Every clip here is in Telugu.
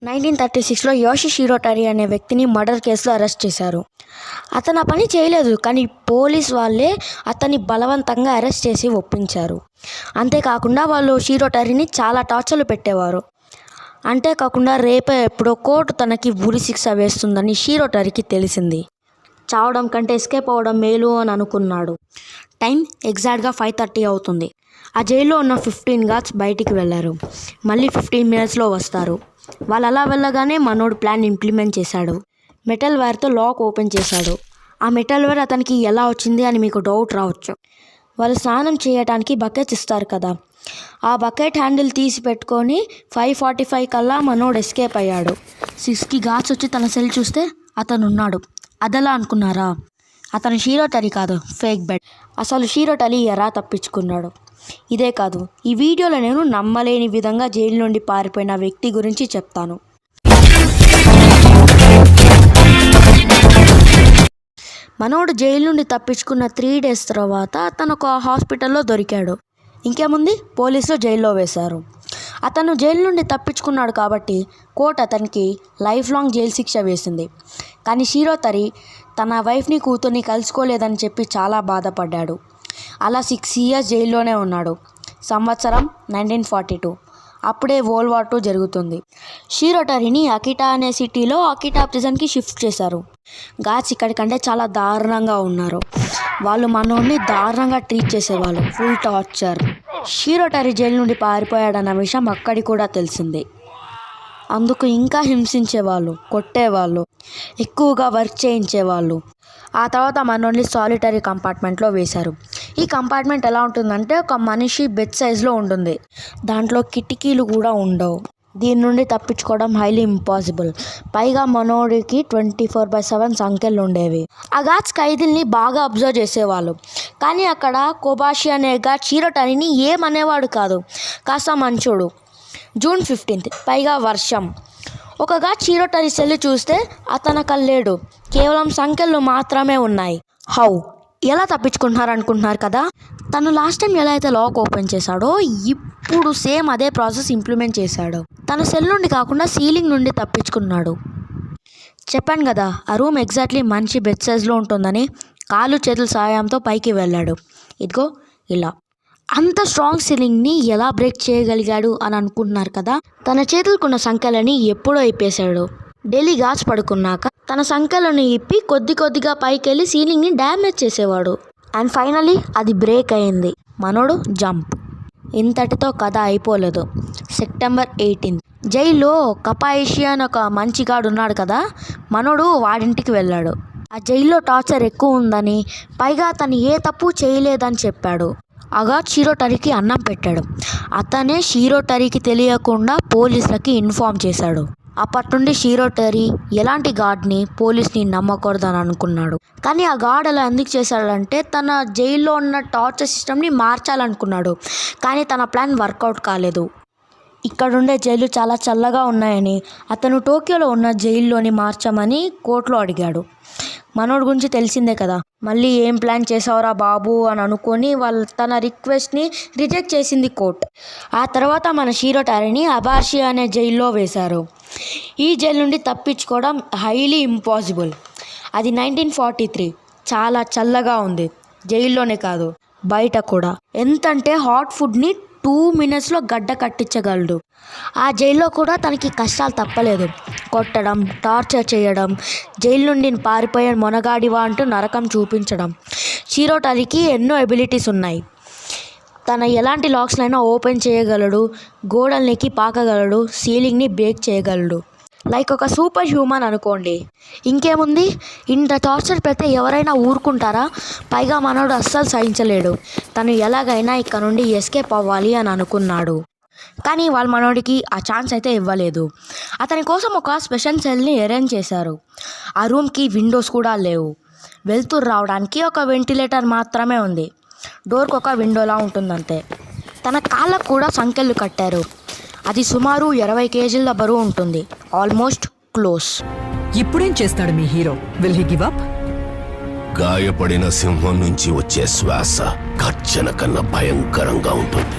1936లో యోషి షిరోటరి అనే వ్యక్తిని మర్డర్ కేసులో అరెస్ట్ చేశారు. అతను ఆ పని చేయలేదు, కానీ పోలీస్ వాళ్ళే అతన్ని బలవంతంగా అరెస్ట్ చేసి ఒప్పించారు. అంతేకాకుండా వాళ్ళు షిరోటరిని చాలా టార్చర్లు పెట్టేవారు. అంతేకాకుండా రేపే ఎప్పుడో కోర్టు తనకి ఉరి శిక్ష వేస్తుందని షిరోటరికి తెలిసింది. చావడం కంటే ఎస్కేప్ అవ్వడం మేలు అని అనుకున్నాడు. టైం ఎగ్జాక్ట్గా 5:30 అవుతుంది. ఆ జైల్లో ఉన్న 15 గార్డ్స్ బయటికి వెళ్ళారు. మళ్ళీ 15 మినిట్స్లో వస్తారు. వాళ్ళు అలా వెళ్ళగానే మనోడు ప్లాన్ ఇంప్లిమెంట్ చేశాడు. మెటల్ వైర్తో లాక్ ఓపెన్ చేశాడు. ఆ మెటల్ వైర్ అతనికి ఎలా వచ్చింది అని మీకు డౌట్ రావచ్చు. వాళ్ళు స్నానం చేయడానికి బకెట్స్ ఇస్తారు కదా, ఆ బకెట్ హ్యాండిల్ తీసి పెట్టుకొని 5:45 కల్లా మనోడు ఎస్కేప్ అయ్యాడు. 6కి గార్డ్స్ వచ్చి తన సెల్ చూస్తే అతను ఉన్నాడు. అదలా అనుకున్నారా? అతను షిరోటరి కాదు, ఫేక్ బెడ్. అసలు షిరోటరి ఎలా తప్పించుకున్నాడు? ఇదే కాదు, ఈ వీడియోలో నేను నమ్మలేని విధంగా జైలు నుండి పారిపోయిన వ్యక్తి గురించి చెప్తాను. మనోడు జైలు నుండి తప్పించుకున్న 3 days తర్వాత అతను ఒక హాస్పిటల్లో దొరికాడు. ఇంకేముంది, పోలీసులు జైల్లో వేశారు. అతను జైలు నుండి తప్పించుకున్నాడు కాబట్టి కోర్టు అతనికి లైఫ్ లాంగ్ జైలు శిక్ష వేసింది. కానీ షిరోటరి తన వైఫ్ని కూతుర్ని కలుసుకోలేదని చెప్పి చాలా బాధపడ్డాడు. అలా 6 years జైల్లోనే ఉన్నాడు. సంవత్సరం 1942. అప్పుడే వరల్డ్ వార్ 2 జరుగుతుంది. షిరోటరిని అకిటా అనే సిటీలో అకిటా ప్రిజన్కి షిఫ్ట్ చేశారు. గార్డ్స్ ఇక్కడికంటే చాలా దారుణంగా ఉన్నారు. వాళ్ళు మనోడిని దారుణంగా ట్రీట్ చేసేవాళ్ళు, ఫుల్ టార్చర్. షిరోటరి జైలు నుండి పారిపోయాడన్న విషయం అక్కడికి కూడా తెలిసింది. అందుకు ఇంకా హింసించేవాళ్ళు, కొట్టేవాళ్ళు, ఎక్కువగా వర్క్ చేయించేవాళ్ళు. ఆ తర్వాత మనోడిని సాలిటరీ కంపార్ట్మెంట్లో వేశారు. ఈ కంపార్ట్మెంట్ ఎలా ఉంటుందంటే ఒక మనిషి బెడ్ సైజ్లో ఉంటుంది. దాంట్లో కిటికీలు కూడా ఉండవు. దీని నుండి తప్పించుకోవడం హైలీ ఇంపాసిబుల్. పైగా మనోడికి 24/7 సంఖ్యలు ఉండేవి. ఆ గార్డ్స్ ఖైదీల్ని బాగా అబ్జర్వ్ చేసేవాళ్ళు. కానీ అక్కడ కోబాషి అనే గార్డ్ షిరోటరిని ఏమనేవాడు కాదు, కాస్త మంచోడు. June 15th, పైగా వర్షం. ఒక గార్డ్ షిరోటరి సెల్ చూస్తే అతను కల్లేడు, కేవలం సంఖ్యలు మాత్రమే ఉన్నాయి. హౌ? ఎలా తప్పించుకుంటున్నారు అనుకుంటున్నారు కదా. తను లాస్ట్ టైం ఎలా అయితే లాక్ ఓపెన్ చేశాడో ఇప్పుడు సేమ్ అదే ప్రాసెస్ ఇంప్లిమెంట్ చేశాడు. తన సెల్ నుండి కాకుండా సీలింగ్ నుండి తప్పించుకున్నాడు. చెప్పాను కదా, ఆ రూమ్ ఎగ్జాక్ట్లీ మంచి బెడ్ సైజ్లో ఉంటుందని. కాళ్ళు చేతుల సాయంతో పైకి వెళ్ళాడు. ఇదిగో ఇలా. అంత స్ట్రాంగ్ సీలింగ్ని ఎలా బ్రేక్ చేయగలిగాడు అని అనుకుంటున్నారు కదా. తన చేతులకున్న సంఖ్యలని ఎప్పుడో ఇప్పేశాడు. డైలీ గార్డ్స్ పడుకున్నాక తన సంఖ్యలను ఇప్పి కొద్దిగా పైకి వెళ్ళి సీలింగ్ని డ్యామేజ్ చేసేవాడు. అండ్ ఫైనలీ అది బ్రేక్ అయింది. మనోడు జంప్. ఇంతటితో కథ అయిపోలేదు. September 18th, జైల్లో కపాయిషి అని ఒక మంచి గాడు ఉన్నాడు కదా, మనోడు వాడింటికి వెళ్ళాడు. ఆ జైల్లో టార్చర్ ఎక్కువ ఉందని, పైగా అతను ఏ తప్పు చేయలేదని చెప్పాడు. ఆ గార్డ్ షిరోటరికి అన్నం పెట్టాడు. అతనే షిరోటరికి తెలియకుండా పోలీసులకి ఇన్ఫార్మ్ చేశాడు. అప్పటి నుండి షిరోటరి ఎలాంటి గార్డ్ని, పోలీస్ని నమ్మకూడదని అనుకున్నాడు. కానీ ఆ గార్డ్ అలా ఎందుకు చేశాడంటే తన జైల్లో ఉన్న టార్చర్ సిస్టమ్ని మార్చాలనుకున్నాడు. కానీ తన ప్లాన్ వర్కౌట్ కాలేదు. ఇక్కడుండే జైలు చాలా చల్లగా ఉన్నాయని అతను టోక్యోలో ఉన్న జైల్లోని మార్చమని కోర్టులో అడిగాడు. మనోడి గురించి తెలిసిందే కదా, మళ్ళీ ఏం ప్లాన్ చేసావురా బాబు అని అనుకొని తన రిక్వెస్ట్ని రిజెక్ట్ చేసింది కోర్ట్. ఆ తర్వాత మన షిరోటరిని అబాషి అనే జైల్లో వేశారు. ఈ జైలు నుండి తప్పించుకోవడం హైలీ ఇంపాసిబుల్. అది 1943. చాలా చల్లగా ఉంది, జైల్లోనే కాదు బయట కూడా. ఎంతంటే హాట్ ఫుడ్ని 2 minutesలో గడ్డ కట్టించగలడు. ఆ జైల్లో కూడా తనకి కష్టాలు తప్పలేదు. కొట్టడం, టార్చర్ చేయడం, జైలు నుండి పారిపోయే మొనగాడివా అంటూ నరకం చూపించడం. షిరోటరికి ఎన్నో ఎబిలిటీస్ ఉన్నాయి. తన ఎలాంటి లాక్స్నైనా ఓపెన్ చేయగలడు, గోడల్నికి పాకగలడు, సీలింగ్ని బ్రేక్ చేయగలడు. లైక్ ఒక సూపర్ హ్యూమన్ అనుకోండి. ఇంకేముంది, ఇంత టార్చర్ పెడితే ఎవరైనా ఊరుకుంటారా? పైగా మనోడు అస్సలు సహించలేడు. తను ఎలాగైనా ఇక్కడ నుండి ఎస్కేప్ అవ్వాలి అని అనుకున్నాడు. కానీ వాళ్ళ మనోడికి ఆ ఛాన్స్ అయితే ఇవ్వలేదు. అతని కోసం ఒక స్పెషల్ సెల్ని అరేంజ్ చేశారు. ఆ రూమ్కి విండోస్ కూడా లేవు. వెలుతురు రావడానికి ఒక వెంటిలేటర్ మాత్రమే ఉంది. డోర్కి ఒక విండోలా ఉంటుందంతే. తన కాళ్ళకు కూడా సంకెళ్ళు కట్టారు. అది సుమారు 20 kgs బరువు ఉంటుంది. Almost close. ఇప్పుడేం చేస్తాడు మీ hero? Will he give up? గాయపడిన సింహం నుంచి వచ్చే శ్వాస గర్జన కన్నా భయంకరంగా ఉంటుంది.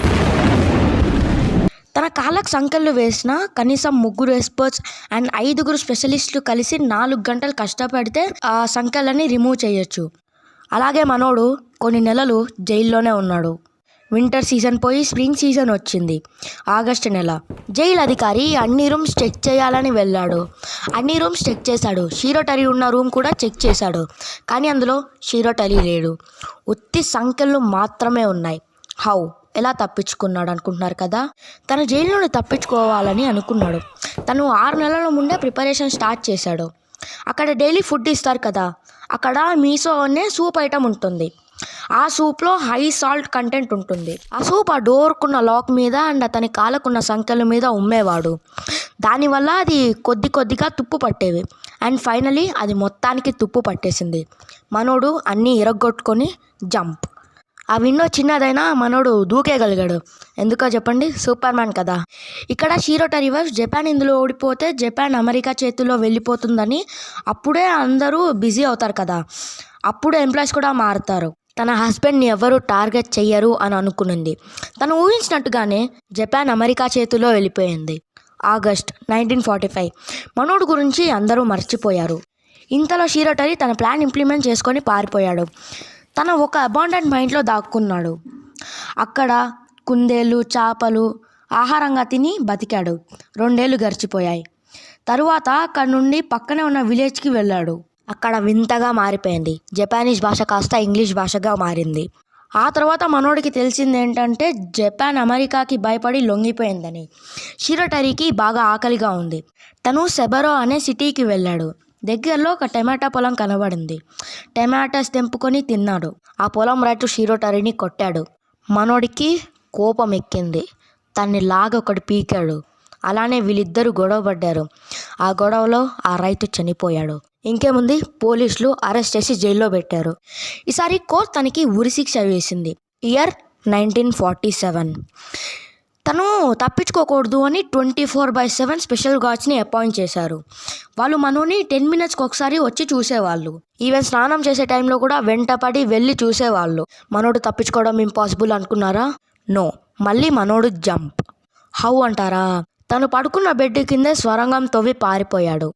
తన కాళ్ళకు సంకెళ్ళు వేసిన కనీసం 3 ఎక్స్పర్ట్స్ అండ్ 5 స్పెషలిస్టులు కలిసి 4 గంటలు కష్టపడితే ఆ సంకెళ్ళని రిమూవ్ చేయొచ్చు. అలాగే మనోడు కొన్ని నెలలు జైల్లోనే ఉన్నాడు. వింటర్ సీజన్ పోయి స్ప్రింగ్ సీజన్ వచ్చింది. ఆగస్టు నెల. జైలు అధికారి అన్ని రూమ్స్ చెక్ చేయాలని వెళ్ళాడు. అన్ని రూమ్స్ చెక్ చేశాడు. షీరోటరీ ఉన్న రూమ్ కూడా చెక్ చేశాడు. కానీ అందులో షీరోటరీ లేడు. ఉత్తి సంఖ్యలు మాత్రమే ఉన్నాయి. హౌ? ఎలా తప్పించుకున్నాడు అనుకుంటున్నారు కదా. తన జైలు నుండి తప్పించుకోవాలని అనుకున్నాడు. తను 6 నెలల ముందే ప్రిపరేషన్ స్టార్ట్ చేశాడు. అక్కడ డైలీ ఫుడ్ ఇస్తారు కదా. అక్కడ మీసో అనే సూప్ ఐటమ్ ఉంటుంది. ఆ సూప్లో హై సాల్ట్ కంటెంట్ ఉంటుంది. ఆ సూప్ ఆ డోర్కున్న లాక్ మీద అండ్ అతని కాళ్ళకున్న సంఖ్యల మీద ఉమ్మేవాడు. దానివల్ల అది కొద్దిగా తుప్పు పట్టేవి. అండ్ ఫైనలీ అది మొత్తానికి తుప్పు పట్టేసింది. మనోడు అన్నీ ఇరగ్గొట్టుకొని జంప్. ఆ విండో చిన్నదైనా మనోడు దూకేయగలిగాడు. ఎందుకో చెప్పండి, సూపర్ మ్యాన్ కదా. ఇక్కడ షీరోటరీ వైఫ్ జపాన్ ఇందులో ఓడిపోతే జపాన్ అమెరికా చేతుల్లో వెళ్ళిపోతుందని అప్పుడే అందరూ బిజీ అవుతారు కదా. అప్పుడు ఎంప్లాయీస్ కూడా మారుతారు. తన హస్బెండ్ని ఎవరు టార్గెట్ చెయ్యరు అని అనుకునింది. తను ఊహించినట్టుగానే జపాన్ అమెరికా చేతుల్లో వెళ్ళిపోయింది. ఆగస్ట్ 1945. మనోడు గురించి అందరూ మర్చిపోయారు. ఇంతలో షీరోటరీ తన ప్లాన్ ఇంప్లిమెంట్ చేసుకొని పారిపోయాడు. తన ఒక అబాండెంట్ మైండ్లో దాక్కున్నాడు. అక్కడ కుందేళ్ళు, చేపలు ఆహారంగా తిని బతికాడు. 2 ఏళ్ళు గడిచిపోయాయి. తరువాత అక్కడ నుండి పక్కనే ఉన్న విలేజ్కి వెళ్ళాడు. అక్కడ వింతగా మారిపోయింది. జపానీస్ భాష కాస్త ఇంగ్లీష్ భాషగా మారింది. ఆ తర్వాత మనోడికి తెలిసింది ఏంటంటే జపాన్ అమెరికాకి భయపడి లొంగిపోయిందని. షీరోటరీకి బాగా ఆకలిగా ఉంది. తను సెబరో అనే సిటీకి వెళ్ళాడు. దగ్గరలో ఒక టమాటా పొలం కనబడింది. టమాటాస్ తెంపుకొని తిన్నాడు. ఆ పొలం రైతు షీరోటరీని కొట్టాడు. మనోడికి కోపం ఎక్కింది. తన్ని ఒకటి పీకాడు. అలానే వీళ్ళిద్దరూ గొడవ పడ్డారు. ఆ గొడవలో ఆ రైతు చనిపోయాడు. ఇంకేముంది, పోలీసులు అరెస్ట్ చేసి జైల్లో పెట్టారు. ఈసారి కోర్టు తనకి ఉరిశిక్ష వేసింది. ఇయర్ 1947. తను తప్పించుకోకూడదు అని 24/7 స్పెషల్ గార్డ్స్ని అపాయింట్ చేశారు. వాళ్ళు మనోని 10 minutesకి ఒకసారి వచ్చి చూసేవాళ్ళు. ఈవెన్ స్నానం చేసే టైంలో కూడా వెంటపడి వెళ్ళి చూసేవాళ్ళు. మనోడు తప్పించుకోవడం ఇంపాసిబుల్ అనుకున్నారా? నో. మళ్ళీ మనోడు జంప్. హౌ అంటారా? తను పడుకున్న బెడ్ కిందే స్వరంగం తవ్వి పారిపోయాడు.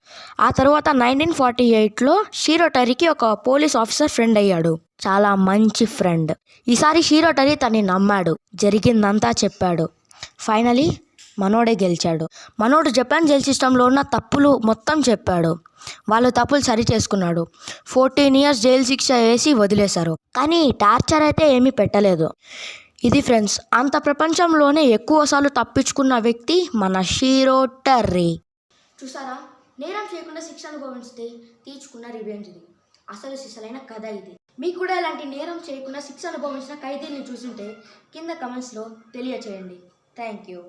ఆ తర్వాత 1948లో షీరోటరీకి ఒక పోలీస్ ఆఫీసర్ ఫ్రెండ్ అయ్యాడు. చాలా మంచి ఫ్రెండ్. ఈసారి షీరోటరీ తనని నమ్మాడు. జరిగిందంతా చెప్పాడు. ఫైనలీ మనోడే గెలిచాడు. మనోడు జపాన్ జైల్ సిస్టంలో ఉన్న తప్పులు మొత్తం చెప్పాడు. వాళ్ళు తప్పులు సరి చేసుకున్నాడు. 14 years జైలు శిక్ష వేసి వదిలేశారు. కానీ టార్చర్ అయితే ఏమీ పెట్టలేదు. ఇది ఫ్రెండ్స్, అంత ప్రపంచంలోనే ఎక్కువసార్లు తప్పించుకున్న వ్యక్తి మన షీరోటరీ. చూసారా, నేరం చేయకుండా శిక్ష అనుభవించితే తీర్చుకున్న రివెంజ్ ఇది. అసలు సిసలైన కథ ఇది. మీకు కూడా ఇలాంటి నేరం చేయకుండా శిక్ష అనుభవించిన ఖైదీని చూసుంటే కింద కమెంట్స్లో తెలియచేయండి. Thank you.